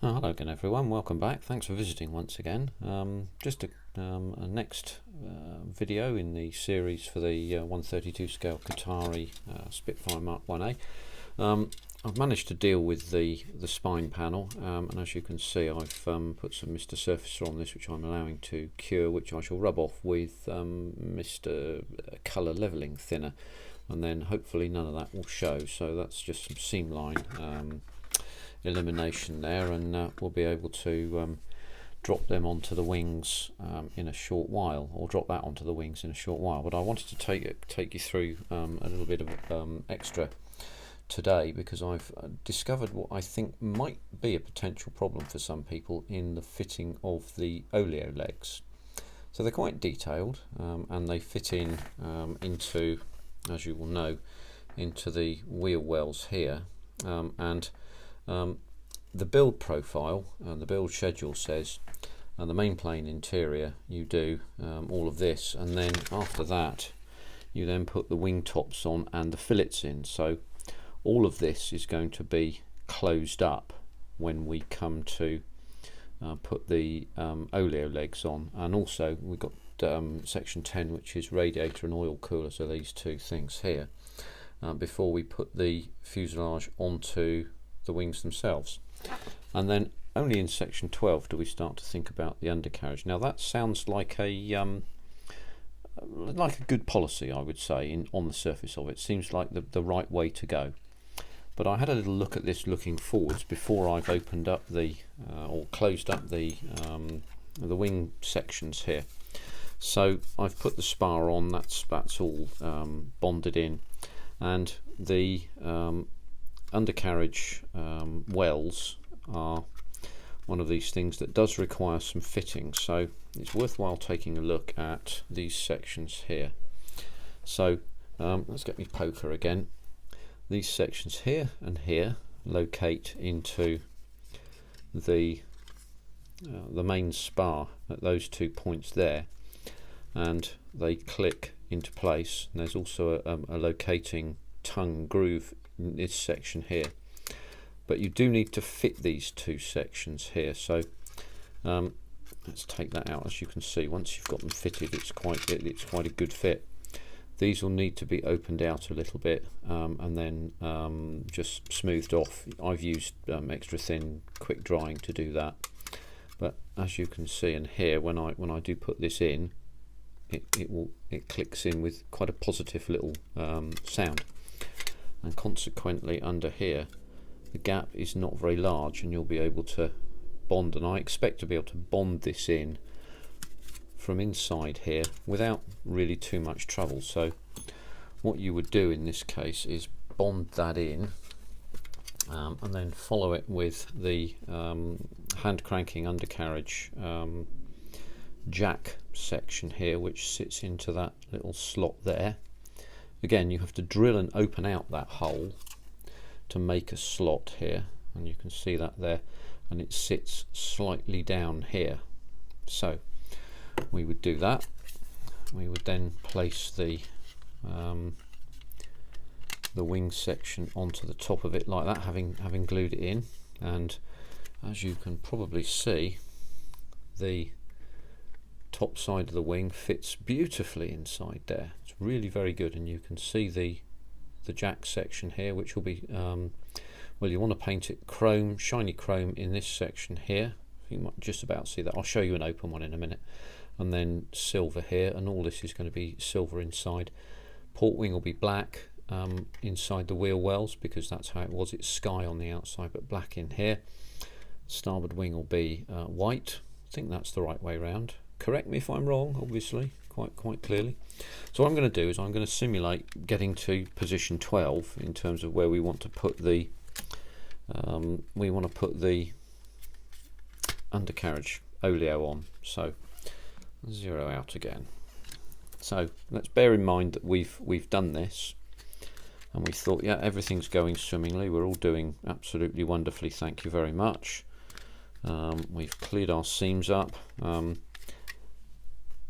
Oh, hello again everyone, welcome back, thanks for visiting once again. Just a next video in the series for the 132 scale Kotare Spitfire Mk1a. I've managed to deal with the spine panel, and as you can see I've put some Mr. Surfacer on this which I'm allowing to cure, which I shall rub off with Mr. Colour Levelling Thinner, and then hopefully none of that will show. So that's just some seam line elimination there, and we'll be able to drop them onto the wings in a short while, or drop that onto the wings in a short while. But I wanted to take you through a little bit of extra today, because I've discovered what I think might be a potential problem for some people in the fitting of the oleo legs. So they're quite detailed, and they fit in into, as you will know, into the wheel wells here, and the build profile and the build schedule says the main plane interior you do all of this, and then after that you then put the wing tops on and the fillets in. So all of this is going to be closed up when we come to put the oleo legs on. And also we've got section 10, which is radiator and oil cooler, so these two things here, before we put the fuselage onto the wings themselves. And then only in section 12 do we start to think about the undercarriage. Now that sounds like a good policy, I would say, on the surface of it. Seems like the right way to go. But I had a little look at this looking forwards before I've opened up the or closed up the wing sections here. So I've put the spar on, that's all bonded in, and the undercarriage wells are one of these things that does require some fitting, so it's worthwhile taking a look at these sections here. So let's get me poker again. These sections here and here locate into the main spar at those 2 points there, and they click into place. And there's also a locating tongue groove in this section here, but you do need to fit these two sections here. So let's take that out. As you can see, once you've got them fitted, it's quite a good fit. These will need to be opened out a little bit and then just smoothed off. I've used extra thin quick drying to do that, but as you can see in here, when I do put this in, it clicks in with quite a positive little sound. And consequently under here the gap is not very large, and you'll be able to bond, and I expect to be able to bond this in from inside here without really too much trouble. So what you would do in this case is bond that in and then follow it with the hand cranking undercarriage jack section here, which sits into that little slot there. Again, you have to drill and open out that hole to make a slot here, and you can see that there, and it sits slightly down here. So we would do that. We would then place the wing section onto the top of it like that, having glued it in, and as you can probably see, the top side of the wing fits beautifully inside there. It's really very good, and you can see the jack section here, which will be well, you want to paint it chrome, shiny chrome in this section here. You might just about see that. I'll show you an open one in a minute. And then silver here, and all this is going to be silver inside. Port wing will be black inside the wheel wells, because that's how it was. It's sky on the outside but black in here. Starboard wing will be white. I think that's the right way round. Correct me if I'm wrong, obviously, quite clearly. So what I'm going to do is I'm going to simulate getting to position 12 in terms of where we want to put the undercarriage oleo on. So zero out again. So let's bear in mind that we've done this, and we thought, yeah, everything's going swimmingly, we're all doing absolutely wonderfully, thank you very much. We've cleared our seams up.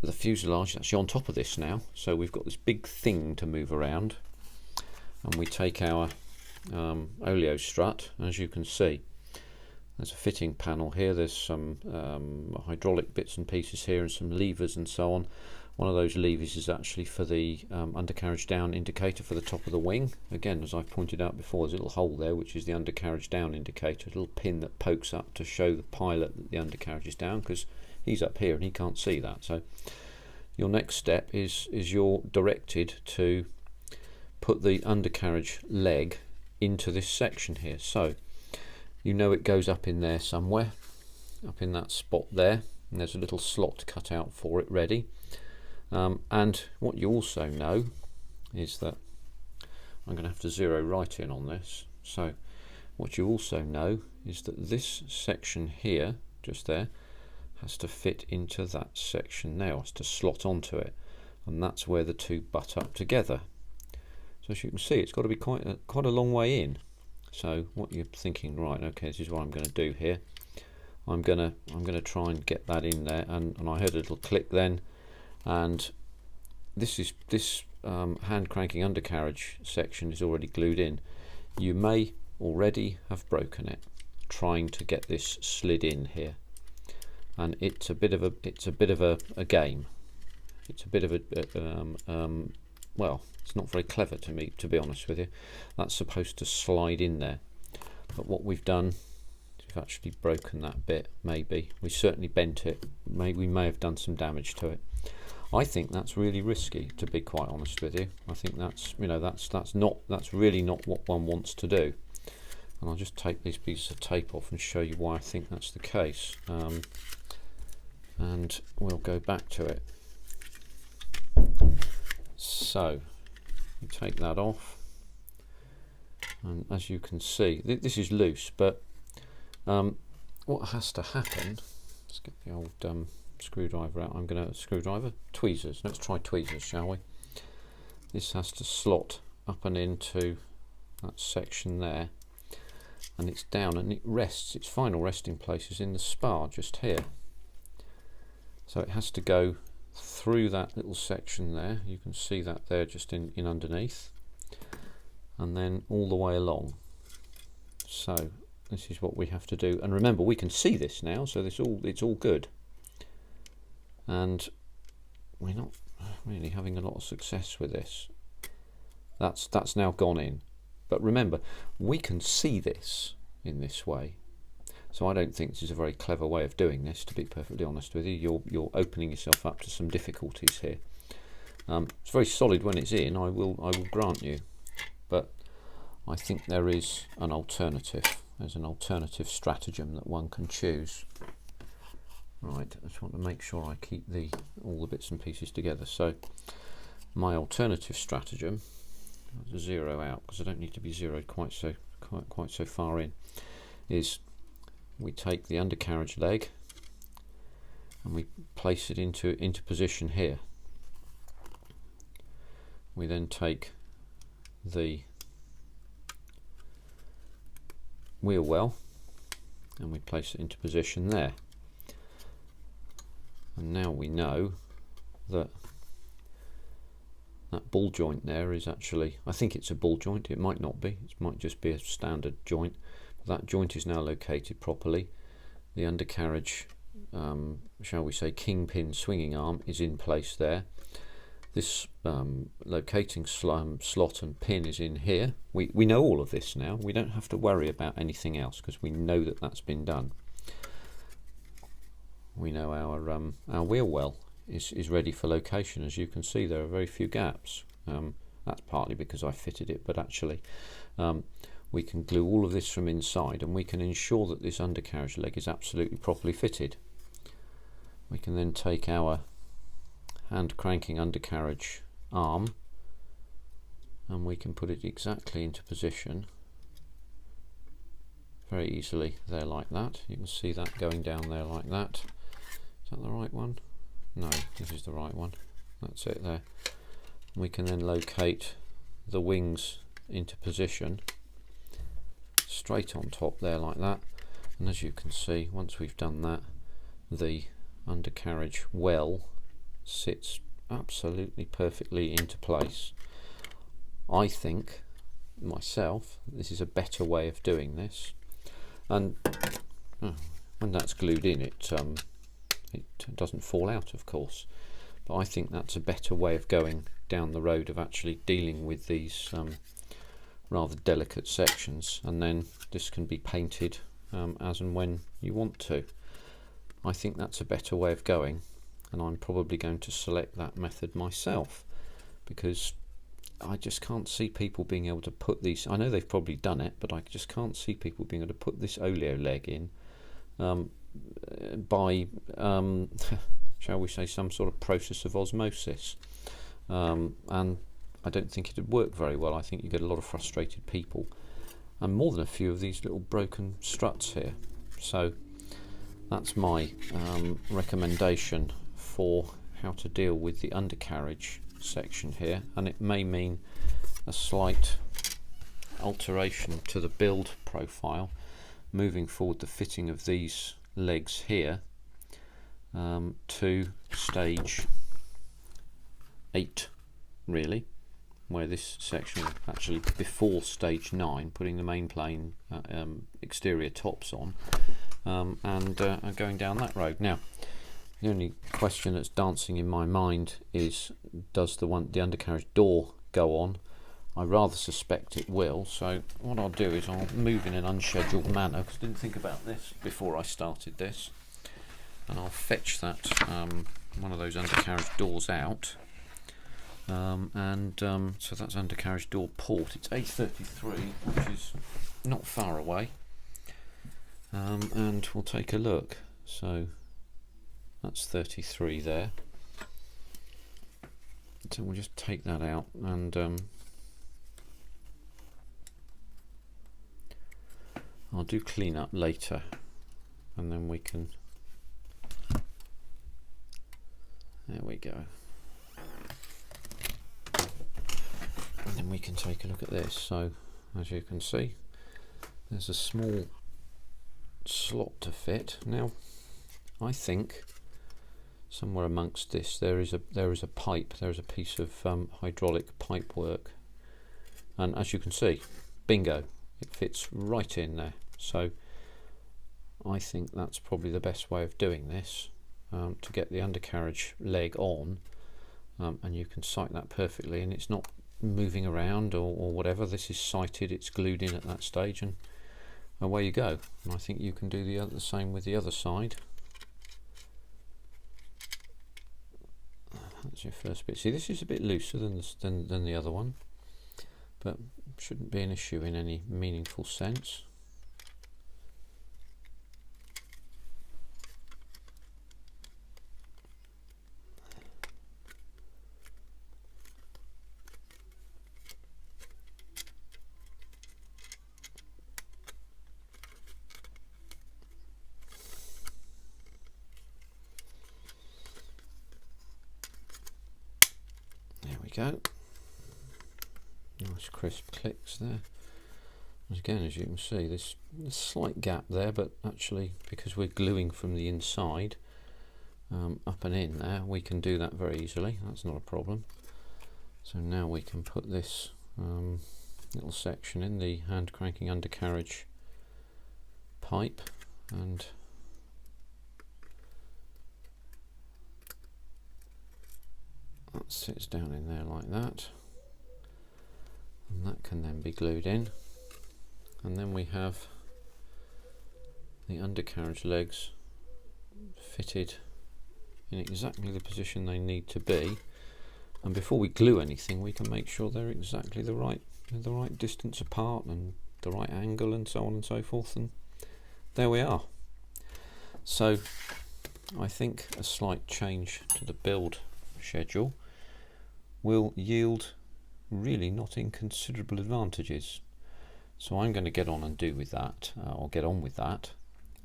The fuselage is actually on top of this now, so we've got this big thing to move around, and we take our oleo strut. As you can see, there's a fitting panel here, there's some hydraulic bits and pieces here and some levers and so on. One of those levers is actually for the undercarriage down indicator for the top of the wing. Again, as I've pointed out before, there's a little hole there which is the undercarriage down indicator, a little pin that pokes up to show the pilot that the undercarriage is down, because he's up here and he can't see that. So your next step is you're directed to put the undercarriage leg into this section here. So you know it goes up in there somewhere, up in that spot there, and there's a little slot cut out for it ready. And what you also know is that I'm going to have to zero right in on this. So what you also know is that this section here, just there, has to fit into that section now, has to slot onto it, and that's where the two butt up together. So as you can see, it's got to be quite a long way in. So what you're thinking, right, okay, this is what I'm going to do here. I'm gonna try and get that in there, and I heard a little click then, and this hand cranking undercarriage section is already glued in. You may already have broken it trying to get this slid in here, and it's a bit of a game. It's a bit of a well, it's not very clever to me, to be honest with you. That's supposed to slide in there, but what we've done, we've actually broken that bit. Maybe we certainly bent it. Maybe we may have done some damage to it. I think that's really risky, to be quite honest with you. I think that's, you know, that's really not what one wants to do. And I'll just take these pieces of tape off and show you why I think that's the case. And we'll go back to it. So you take that off, and as you can see, this is loose, but what has to happen, let's get the old screwdriver out. I'm going to tweezers. Let's try tweezers, shall we? This has to slot up and into that section there, and it's down, and it rests, its final resting place is in the spar just here. So it has to go through that little section there, you can see that there just in underneath, and then all the way along. So this is what we have to do, and remember, we can see this now, so it's all good, and we're not really having a lot of success with this. That's now gone in, but remember, we can see this in this way. So I don't think this is a very clever way of doing this, to be perfectly honest with you. You're opening yourself up to some difficulties here. It's very solid when it's in, I will grant you, but I think there is an alternative. There's an alternative stratagem that one can choose. Right, I just want to make sure I keep all the bits and pieces together. So my alternative stratagem, to zero out because I don't need to be zeroed quite so far in, is we take the undercarriage leg and we place it into position here. We then take the wheel well and we place it into position there. And now we know that that ball joint there is actually, I think it's a ball joint, it might not be, it might just be a standard joint. That joint is now located properly. The undercarriage, shall we say, kingpin swinging arm is in place there. This locating slot and pin is in here. We know all of this now. We don't have to worry about anything else because we know that that's been done. We know our wheel well is ready for location. As you can see, there are very few gaps. That's partly because I fitted it, but actually we can glue all of this from inside, and we can ensure that this undercarriage leg is absolutely properly fitted. We can then take our hand cranking undercarriage arm and we can put it exactly into position very easily there, like that. You can see that going down there like that. Is that the right one? No, this is the right one. That's it there. We can then locate the wings into position straight on top there like that, and as you can see, once we've done that, the undercarriage well sits absolutely perfectly into place. I think myself this is a better way of doing this, and when that's glued in, it doesn't fall out, of course. But I think that's a better way of going down the road of actually dealing with these rather delicate sections, and then this can be painted as and when you want to. I think that's a better way of going, and I'm probably going to select that method myself, because I just can't see people being able to put these. I know they've probably done it, but I just can't see people being able to put this oleo leg in by shall we say, some sort of process of osmosis, and I don't think it'd work very well. I think you get a lot of frustrated people, and more than a few of these little broken struts here. So that's my recommendation for how to deal with the undercarriage section here, and it may mean a slight alteration to the build profile moving forward, the fitting of these legs here to stage 8 really, where this section actually before stage 9, putting the main plane exterior tops on, and going down that road. Now the only question that's dancing in my mind is, does the undercarriage door go on? I rather suspect it will, so what I'll do is I'll move in an unscheduled manner, because I didn't think about this before I started this, and I'll fetch that one of those undercarriage doors out, so that's undercarriage door port. It's A33, which is not far away, and we'll take a look. So that's 33 there, so we'll just take that out, and I'll do clean up later, and then we can, there we go, and then we can take a look at this. So as you can see, there's a small slot to fit. Now I think somewhere amongst this there is a pipe, there is a piece of hydraulic pipe work, and as you can see, bingo, it fits right in there. So I think that's probably the best way of doing this, to get the undercarriage leg on, and you can sight that perfectly, and it's not moving around or whatever. This is sighted, it's glued in at that stage, and away you go. And I think you can do the same with the other side. That's your first bit. See, this is a bit looser than the other one, but shouldn't be an issue in any meaningful sense. There we go. Nice crisp clicks there. Again, as you can see, there's a slight gap there, but actually because we're gluing from the inside up and in there, we can do that very easily. That's not a problem. So now we can put this little section in, the hand cranking undercarriage pipe, and that sits down in there like that, and that can then be glued in, and then we have the undercarriage legs fitted in exactly the position they need to be. And before we glue anything, we can make sure they're exactly the right distance apart and the right angle and so on and so forth, and there we are. So I think a slight change to the build schedule will yield really not inconsiderable advantages. So I'm going to get on and do with that, or get on with that,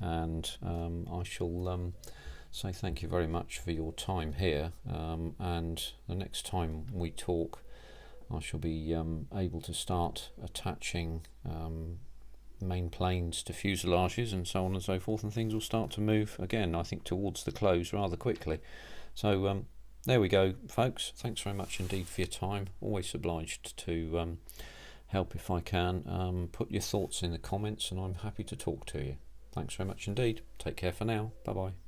and I shall say thank you very much for your time here, and the next time we talk I shall be able to start attaching main planes to fuselages and so on and so forth, and things will start to move again, I think, towards the close rather quickly. So there we go, folks. Thanks very much indeed for your time. Always obliged to help if I can. Put your thoughts in the comments and I'm happy to talk to you. Thanks very much indeed. Take care for now. Bye bye.